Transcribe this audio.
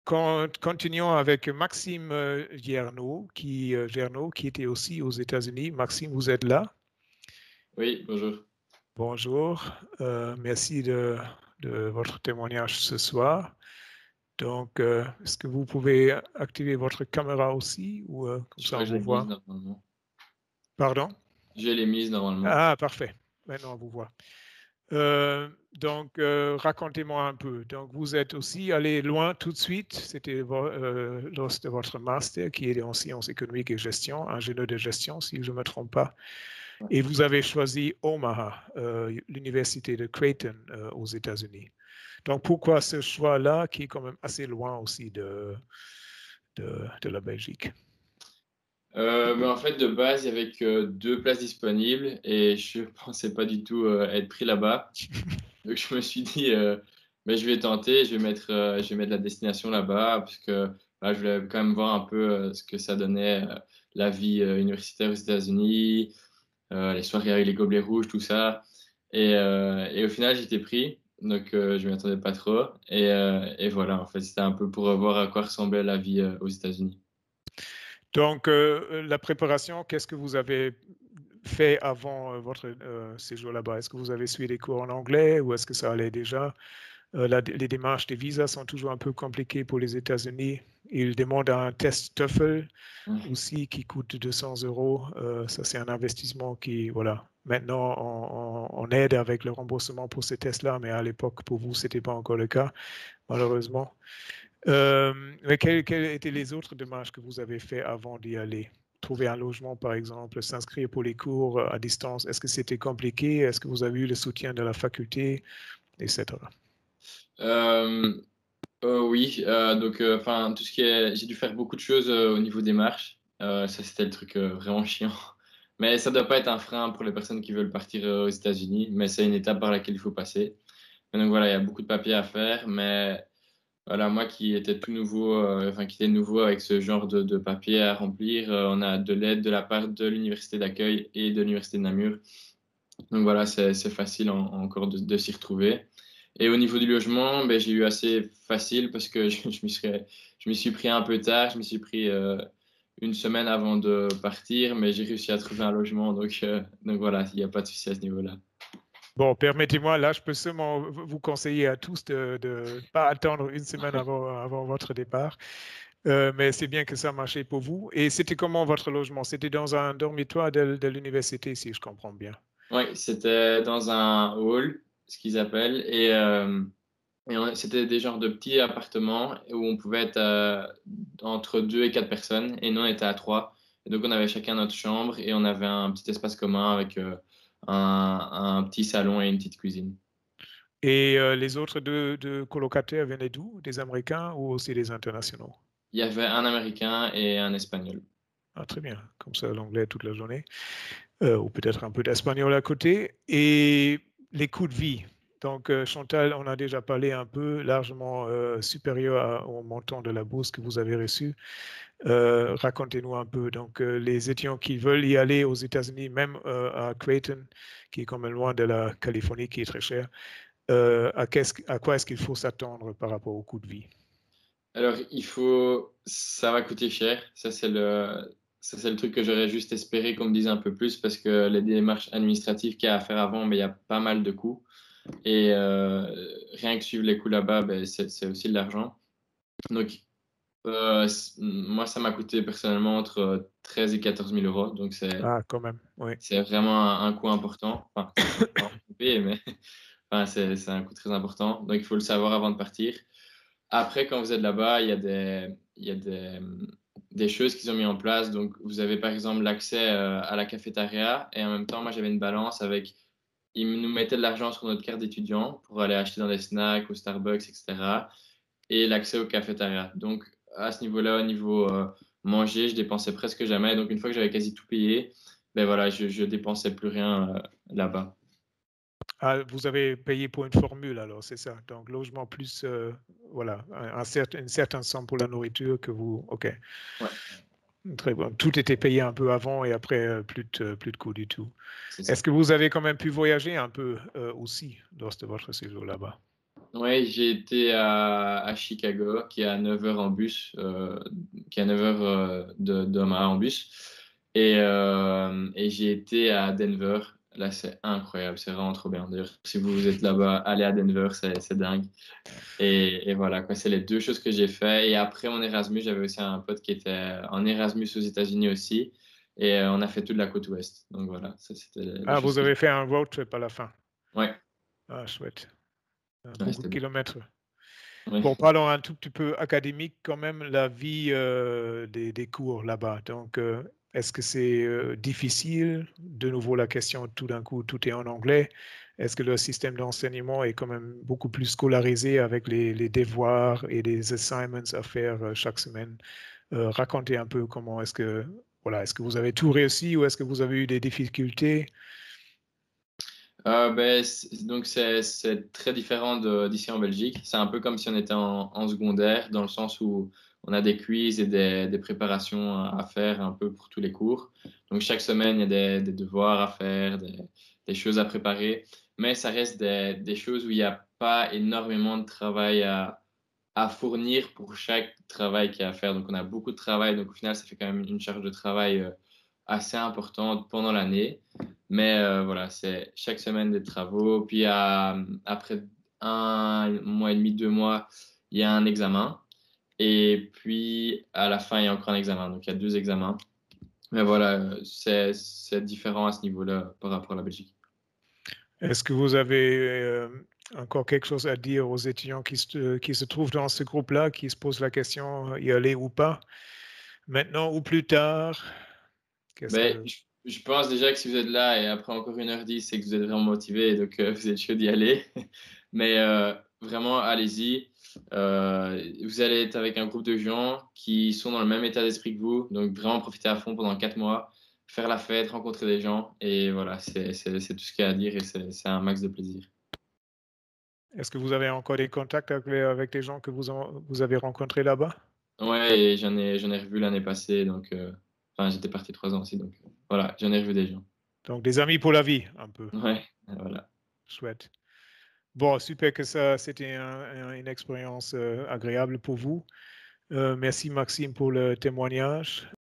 Continuons avec Maxime Gernot, qui était aussi aux États-Unis. Maxime, vous êtes là? Oui, bonjour. Bonjour, merci de votre témoignage ce soir. Donc, est-ce que vous pouvez activer votre caméra aussi ou comme Je ça crois on que je vous l'ai mise voit? normalement. Pardon? Je l'ai mise normalement. Ah, parfait. Maintenant on vous voit. Donc, racontez-moi un peu. Donc, vous êtes aussi allé loin tout de suite. C'était lors de votre master qui est en sciences économiques et gestion, ingénieur de gestion, si je ne me trompe pas. Ouais. Et vous avez choisi Omaha, l'université de Creighton aux États-Unis. Donc, pourquoi ce choix-là qui est quand même assez loin aussi de la Belgique? En fait, de base, il y avait que 2 places disponibles et je pensais pas du tout, être pris là-bas. Donc je me suis dit, «Beh, je vais tenter, je vais mettre la destination là-bas» parce que, bah, je voulais quand même voir un peu, ce que ça donnait, la vie, universitaire aux États-Unis, les soirées avec les gobelets rouges, tout ça et au final, j'étais pris, donc je m'y attendais pas trop et voilà, en fait, c'était un peu pour voir à quoi ressemblait la vie, aux États-Unis. Donc, la préparation, qu'est-ce que vous avez fait avant votre séjour là-bas? Est-ce que vous avez suivi des cours en anglais ou est-ce que ça allait déjà? Les démarches des visas sont toujours un peu compliquées pour les États-Unis. Ils demandent un test TOEFL Ouais. aussi qui coûte 200 euros. Ça, c'est un investissement qui, voilà. Maintenant, on aide avec le remboursement pour ces tests-là, mais à l'époque, pour vous, ce n'était pas encore le cas, malheureusement. Mais quelles étaient les autres démarches que vous avez fait avant d'y aller? Trouver un logement, par exemple, s'inscrire pour les cours à distance. Est-ce que c'était compliqué? Est-ce que vous avez eu le soutien de la faculté, etc.? Hem, oui, donc enfin, tout ce qui est j'ai dû faire beaucoup de choses, au niveau des marches. Ça, c'était le truc, vraiment chiant. Mais ça doit pas être un frein pour les personnes qui veulent partir, aux États-Unis, mais c'est une étape par laquelle il faut passer. Et donc voilà, il y a beaucoup de papiers à faire, mais voilà, moi qui étais tout nouveau, enfin qui était nouveau avec ce genre de papiers à remplir, on a de l'aide de la part de l'université d'accueil et de l'université de Namur. Donc voilà, c'est facile encore de s'y retrouver. Et au niveau du logement, beh, j'ai eu assez facile parce que je m'y suis pris un peu tard. Je m'y suis pris, 1 semaine avant de partir, mais j'ai réussi à trouver un logement donc voilà, il y a pas de souci à ce niveau-là. Bon, permettez-moi, là, je peux seulement vous conseiller à tous de ne pas attendre une semaine avant votre départ. Mais c'est bien que ça a marché pour vous. Et c'était comment votre logement? C'était dans un dormitoire de l'université, si je comprends bien. Ouais, c'était dans un hall, ce qu'ils appellent et c'était des genres de petits appartements où on pouvait être, entre 2 et 4 personnes et nous, on était à 3 et donc on avait chacun notre chambre et on avait un petit espace commun avec, un petit salon et une petite cuisine. Et les autres deux colocataires venaient d'où? Des Américains ou aussi des internationaux? Il y avait un Américain et un Espagnol. Ah, très bien. Comme ça, l'anglais toute la journée. Ou peut-être un peu d'espagnol à côté. Et les coûts de vie. Donc, Chantal, on a déjà parlé un peu largement supérieur au montant de la bourse que vous avez reçu. Racontez-nous un peu. Donc, les étudiants qui veulent y aller aux États-Unis, même à Creighton, qui est quand même loin de la Californie, qui est très cher, à quoi est-ce qu'il faut s'attendre par rapport au coût de vie? Alors ça va coûter cher, ça c'est le truc que j'aurais juste espéré qu'on me dise un peu plus parce que les démarches administratives qu'il y a à faire avant, mais il y a pas mal de coûts et rien que suivre les coûts là-bas, beh, c'est aussi de l'argent. Donc moi ça m'a coûté personnellement entre 13 et 14 000 €, donc Ah, quand même, oui. c'est vraiment un coût important. Enfin, c'est pas important de payer, mais enfin c'est un coût très important, donc il faut le savoir avant de partir. Après, quand vous êtes là-bas, il y a des choses qu'ils ont mis en place. Donc, vous avez par exemple l'accès à la cafétéria et en même temps, moi j'avais une balance avec. Ils nous mettaient de l'argent sur notre carte d'étudiant pour aller acheter dans des snacks, au Starbucks, etc. Et l'accès au cafétéria. Donc, à ce niveau-là, au niveau manger, je dépensais presque jamais. Donc, une fois que j'avais quasi tout payé, ben voilà, je dépensais plus rien là-bas. Ah, vous avez payé pour une formule alors, c'est ça? Donc logement plus, voilà, une certaine somme pour la nourriture que vous OK, Ouais, très bon. Tout était payé un peu avant et après, plus de coûts du tout. c'est ça. Est-ce que vous avez quand même pu voyager un peu, aussi lors de votre séjour là-bas? Ouais, j'ai été à Chicago, qui est à 9 heures en bus, qui est à 9 heures d'Omaha en bus. Et j'ai été à Denver. Là, c'est incroyable, c'est vraiment trop bien. D'ailleurs, si vous êtes là-bas, allez à Denver, c'est dingue. Et voilà, quoi, c'est les deux choses que j'ai fait. Et après mon Erasmus, j'avais aussi un pote qui était en Erasmus aux États-Unis aussi. Et on a fait toute la côte ouest. Donc voilà, ça c'était les Ah, choses vous que j'ai. avez fait un road trip à la fin. Ouais, Ah, chouette. ouais, Beaucoup de c'était bien. kilomètres. Ouais. Bon, parlons un tout petit peu académique quand même, la vie des cours là-bas. Donc, est-ce que c'est difficile? De nouveau, la question, tout d'un coup, tout est en anglais. Est-ce que le système d'enseignement est quand même beaucoup plus scolarisé avec les devoirs et les assignments à faire chaque semaine? Racontez un peu comment est-ce que, voilà, est-ce que vous avez tout réussi ou est-ce que vous avez eu des difficultés? Donc c'est très différent d'ici en Belgique. C'est un peu comme si on était en secondaire, dans le sens où on a des quiz et des préparations à faire un peu pour tous les cours. Donc chaque semaine, il y a des devoirs à faire, des choses à préparer, mais ça reste des choses où il n'y a pas énormément de travail à fournir pour chaque travail qu'il y a à faire. Donc on a beaucoup de travail, donc au final, ça fait quand même une charge de travail assez importante pendant l'année. Mais voilà, c'est chaque semaine des travaux. Puis après 1 mois et demi, 2 mois, il y a un examen. Et puis à la fin, il y a encore un examen. Donc il y a 2 examens. Mais voilà, c'est différent à ce niveau-là par rapport à la Belgique. Est-ce que vous avez encore quelque chose à dire aux étudiants qui se trouvent dans ce groupe-là, qui se posent la question, y aller ou pas, maintenant ou plus tard? Qu'est-ce Ben, que... je pense déjà que si vous êtes là et après encore 1 h 10, c'est que vous êtes vraiment motivé et donc vous êtes chaud d'y aller. Mais vraiment, allez-y. Vous allez être avec un groupe de gens qui sont dans le même état d'esprit que vous. Donc vraiment profiter à fond pendant 4 mois, faire la fête, rencontrer des gens. Et voilà, c'est tout ce qu'il y a à dire et c'est un max de plaisir. Est-ce que vous avez encore des contacts avec les gens que vous avez rencontrés là-bas? Ouais, et j'en ai revu l'année passée. Donc, enfin, j'étais parti 3 ans aussi. Donc voilà, j'en ai revu des gens. Donc des amis pour la vie, un peu. Ouais, voilà. Chouette. Bon, super que ça, c'était une expérience agréable pour vous. Merci Maxime pour le témoignage.